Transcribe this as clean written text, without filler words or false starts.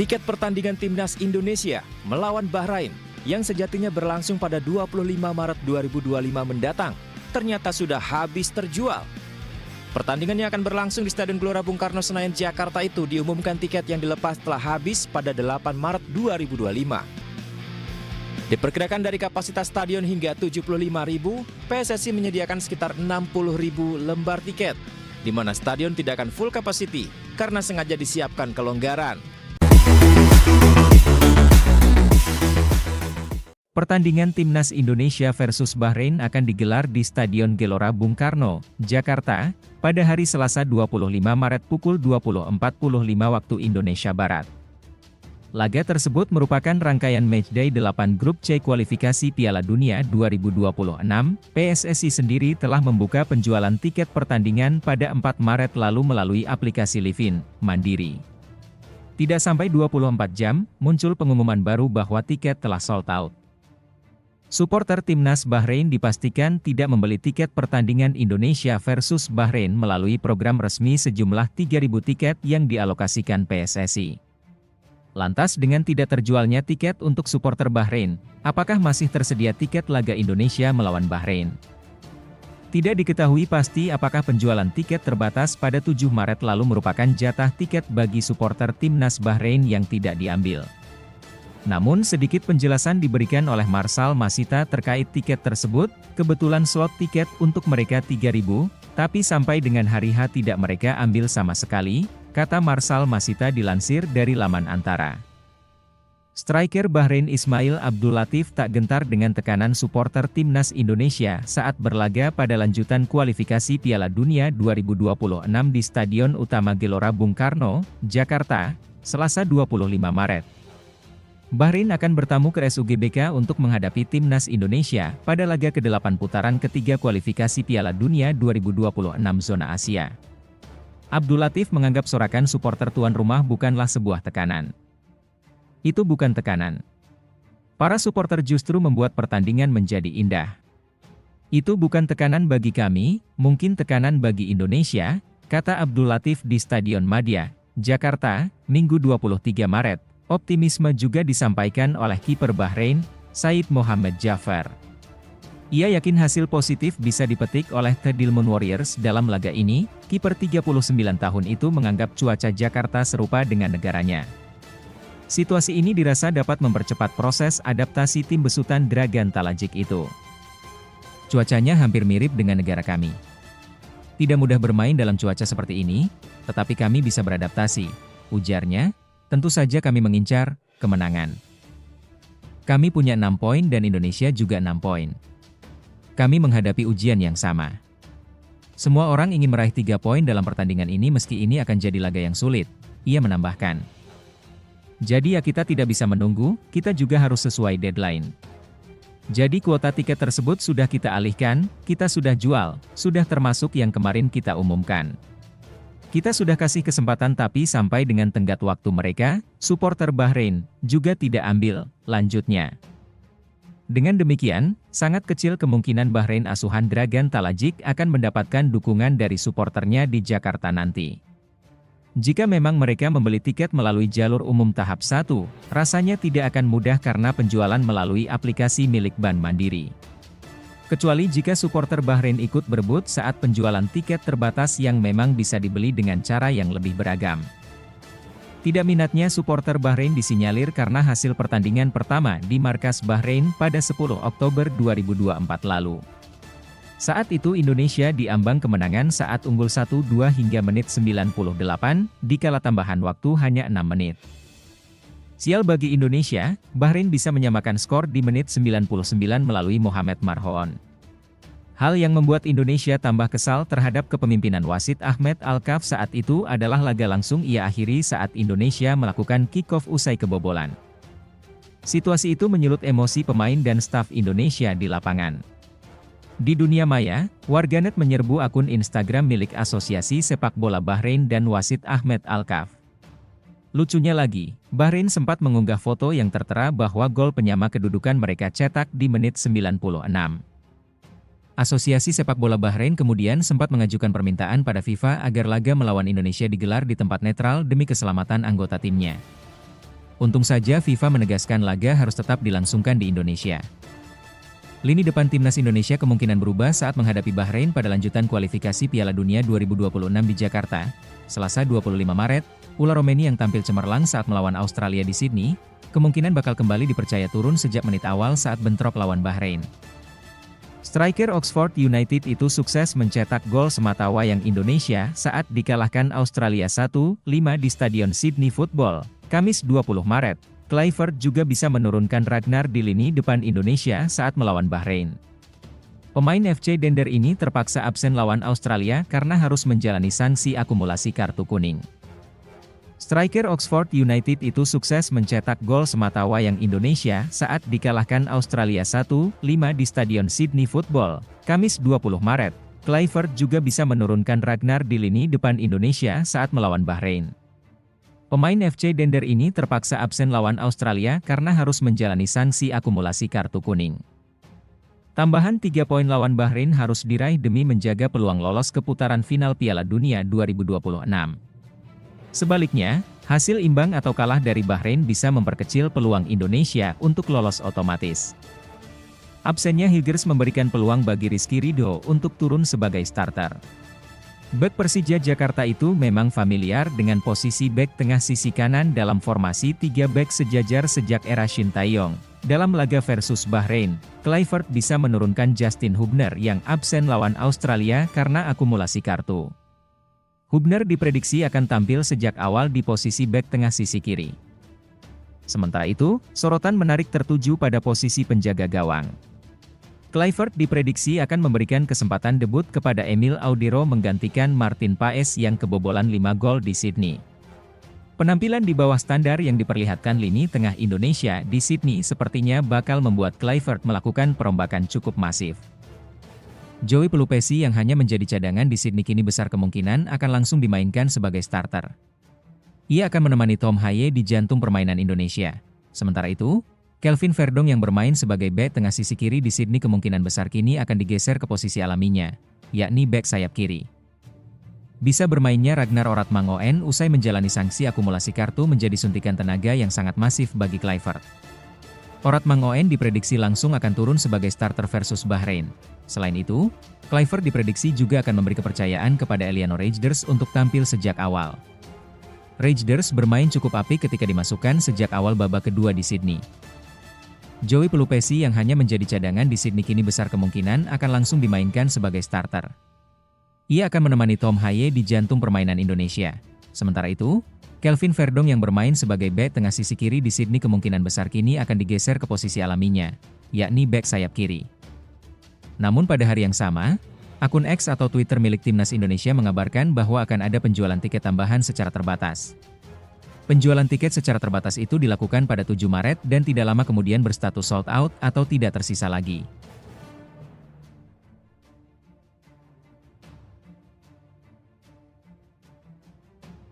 Tiket pertandingan Timnas Indonesia melawan Bahrain yang sejatinya berlangsung pada 25 Maret 2025 mendatang ternyata sudah habis terjual. Pertandingannya akan berlangsung di Stadion Gelora Bung Karno Senayan, Jakarta itu diumumkan tiket yang dilepas telah habis pada 8 Maret 2025. Diperkirakan dari kapasitas stadion hingga 75.000, PSSI menyediakan sekitar 60.000 lembar tiket, di mana stadion tidak akan full capacity karena sengaja disiapkan kelonggaran. Pertandingan Timnas Indonesia versus Bahrain akan digelar di Stadion Gelora Bung Karno, Jakarta, pada hari Selasa 25 Maret pukul 20.45 waktu Indonesia Barat. Laga tersebut merupakan rangkaian matchday 8 grup C kualifikasi Piala Dunia 2026. PSSI sendiri telah membuka penjualan tiket pertandingan pada 4 Maret lalu melalui aplikasi Livin Mandiri. Tidak sampai 24 jam, muncul pengumuman baru bahwa tiket telah sold out. Suporter Timnas Bahrain dipastikan tidak membeli tiket pertandingan Indonesia versus Bahrain melalui program resmi sejumlah 3.000 tiket yang dialokasikan PSSI. Lantas dengan tidak terjualnya tiket untuk suporter Bahrain, apakah masih tersedia tiket laga Indonesia melawan Bahrain? Tidak diketahui pasti apakah penjualan tiket terbatas pada 7 Maret lalu merupakan jatah tiket bagi suporter Timnas Bahrain yang tidak diambil. Namun sedikit penjelasan diberikan oleh Marcel Masita terkait tiket tersebut, kebetulan slot tiket untuk mereka 3.000, tapi sampai dengan hari H tidak mereka ambil sama sekali, kata Marcel Masita dilansir dari laman Antara. Striker Bahrain Ismail Abdul Latif tak gentar dengan tekanan suporter Timnas Indonesia saat berlaga pada lanjutan kualifikasi Piala Dunia 2026 di Stadion Utama Gelora Bung Karno, Jakarta, Selasa 25 Maret. Bahrain akan bertamu ke SUGBK untuk menghadapi Timnas Indonesia pada laga ke-8 putaran ketiga kualifikasi Piala Dunia 2026 zona Asia. Abdul Latif menganggap sorakan suporter tuan rumah bukanlah sebuah tekanan. Itu bukan tekanan. Para suporter justru membuat pertandingan menjadi indah. Itu bukan tekanan bagi kami, mungkin tekanan bagi Indonesia, kata Abdul Latif di Stadion Madia, Jakarta, Minggu 23 Maret. Optimisme juga disampaikan oleh kiper Bahrain, Said Mohamed Jafar. Ia yakin hasil positif bisa dipetik oleh The Dilmun Warriors dalam laga ini. Kiper 39 tahun itu menganggap cuaca Jakarta serupa dengan negaranya. Situasi ini dirasa dapat mempercepat proses adaptasi tim besutan Dragan Talajik itu. Cuacanya hampir mirip dengan negara kami. Tidak mudah bermain dalam cuaca seperti ini, tetapi kami bisa beradaptasi, ujarnya. Tentu saja kami mengincar kemenangan. Kami punya 6 poin dan Indonesia juga 6 poin. Kami menghadapi ujian yang sama. Semua orang ingin meraih 3 poin dalam pertandingan ini meski ini akan jadi laga yang sulit, ia menambahkan. Jadi ya kita tidak bisa menunggu, kita juga harus sesuai deadline. Jadi kuota tiket tersebut sudah kita alihkan, kita sudah jual, sudah termasuk yang kemarin kita umumkan. Kita sudah kasih kesempatan tapi sampai dengan tenggat waktu mereka, suporter Bahrain, juga tidak ambil, lanjutnya. Dengan demikian, sangat kecil kemungkinan Bahrain asuhan Dragan Talajik akan mendapatkan dukungan dari suporternya di Jakarta nanti. Jika memang mereka membeli tiket melalui jalur umum tahap 1, rasanya tidak akan mudah karena penjualan melalui aplikasi milik Bank Mandiri. Kecuali jika suporter Bahrain ikut berebut saat penjualan tiket terbatas yang memang bisa dibeli dengan cara yang lebih beragam. Tidak minatnya suporter Bahrain disinyalir karena hasil pertandingan pertama di markas Bahrain pada 10 Oktober 2024 lalu. Saat itu Indonesia diambang kemenangan saat unggul 1-2 hingga menit 98, dikala tambahan waktu hanya 6 menit. Sial bagi Indonesia, Bahrain bisa menyamakan skor di menit 99 melalui Mohamed Marhoon. Hal yang membuat Indonesia tambah kesal terhadap kepemimpinan wasit Ahmed Alkaf saat itu adalah laga langsung ia akhiri saat Indonesia melakukan kick-off usai kebobolan. Situasi itu menyulut emosi pemain dan staf Indonesia di lapangan. Di dunia maya, warganet menyerbu akun Instagram milik Asosiasi Sepak Bola Bahrain dan wasit Ahmed Alkaf. Lucunya lagi, Bahrain sempat mengunggah foto yang tertera bahwa gol penyama kedudukan mereka cetak di menit 96. Asosiasi Sepak Bola Bahrain kemudian sempat mengajukan permintaan pada FIFA agar laga melawan Indonesia digelar di tempat netral demi keselamatan anggota timnya. Untung saja FIFA menegaskan laga harus tetap dilangsungkan di Indonesia. Lini depan timnas Indonesia kemungkinan berubah saat menghadapi Bahrain pada lanjutan kualifikasi Piala Dunia 2026 di Jakarta. Selasa 25 Maret, ular Romeni yang tampil cemerlang saat melawan Australia di Sydney, kemungkinan bakal kembali dipercaya turun sejak menit awal saat bentrok lawan Bahrain. Striker Oxford United itu sukses mencetak gol sematawayang Indonesia saat dikalahkan Australia 1-5 di Stadion Sydney Football, Kamis 20 Maret. Kluivert juga bisa menurunkan Ragnar di lini depan Indonesia saat melawan Bahrain. Pemain FC Dender ini terpaksa absen lawan Australia karena harus menjalani sanksi akumulasi kartu kuning. Striker Oxford United itu sukses mencetak gol sematawayang Indonesia saat dikalahkan Australia 1-5 di Stadion Sydney Football, Kamis 20 Maret. Kluivert juga bisa menurunkan Ragnar di lini depan Indonesia saat melawan Bahrain. Pemain FC Dender ini terpaksa absen lawan Australia karena harus menjalani sanksi akumulasi kartu kuning. Tambahan 3 poin lawan Bahrain harus diraih demi menjaga peluang lolos ke putaran final Piala Dunia 2026. Sebaliknya, hasil imbang atau kalah dari Bahrain bisa memperkecil peluang Indonesia untuk lolos otomatis. Absennya Hilgers memberikan peluang bagi Rizky Ridho untuk turun sebagai starter. Bek Persija Jakarta itu memang familiar dengan posisi bek tengah sisi kanan dalam formasi 3 bek sejajar sejak era Shin Tae-yong. Dalam laga versus Bahrain, Kluivert bisa menurunkan Justin Hubner yang absen lawan Australia karena akumulasi kartu. Hubner diprediksi akan tampil sejak awal di posisi bek tengah sisi kiri. Sementara itu, sorotan menarik tertuju pada posisi penjaga gawang. Kluivert diprediksi akan memberikan kesempatan debut kepada Emil Audero menggantikan Martin Paes yang kebobolan 5 gol di Sydney. Penampilan di bawah standar yang diperlihatkan lini tengah Indonesia di Sydney sepertinya bakal membuat Kluivert melakukan perombakan cukup masif. Joey Pelupesi yang hanya menjadi cadangan di Sydney kini besar kemungkinan akan langsung dimainkan sebagai starter. Ia akan menemani Tom Haye di jantung permainan Indonesia. Sementara itu, Kelvin Verdong yang bermain sebagai bek tengah sisi kiri di Sydney kemungkinan besar kini akan digeser ke posisi alaminya, yakni bek sayap kiri. Bisa bermainnya Ragnar Oratmangoen usai menjalani sanksi akumulasi kartu menjadi suntikan tenaga yang sangat masif bagi Kluivert. Oratmangoen diprediksi langsung akan turun sebagai starter versus Bahrain. Selain itu, Kluivert diprediksi juga akan memberi kepercayaan kepada Eliano Reijnders untuk tampil sejak awal. Reijnders bermain cukup apik ketika dimasukkan sejak awal babak kedua di Sydney. Joey Pelupesi yang hanya menjadi cadangan di Sydney kini besar kemungkinan akan langsung dimainkan sebagai starter. Ia akan menemani Tom Haye di jantung permainan Indonesia. Sementara itu, Kelvin Verdong yang bermain sebagai bek tengah sisi kiri di Sydney kemungkinan besar kini akan digeser ke posisi alaminya, yakni bek sayap kiri. Namun pada hari yang sama, akun X atau Twitter milik Timnas Indonesia mengabarkan bahwa akan ada penjualan tiket tambahan secara terbatas. Penjualan tiket secara terbatas itu dilakukan pada 7 Maret dan tidak lama kemudian berstatus sold out atau tidak tersisa lagi.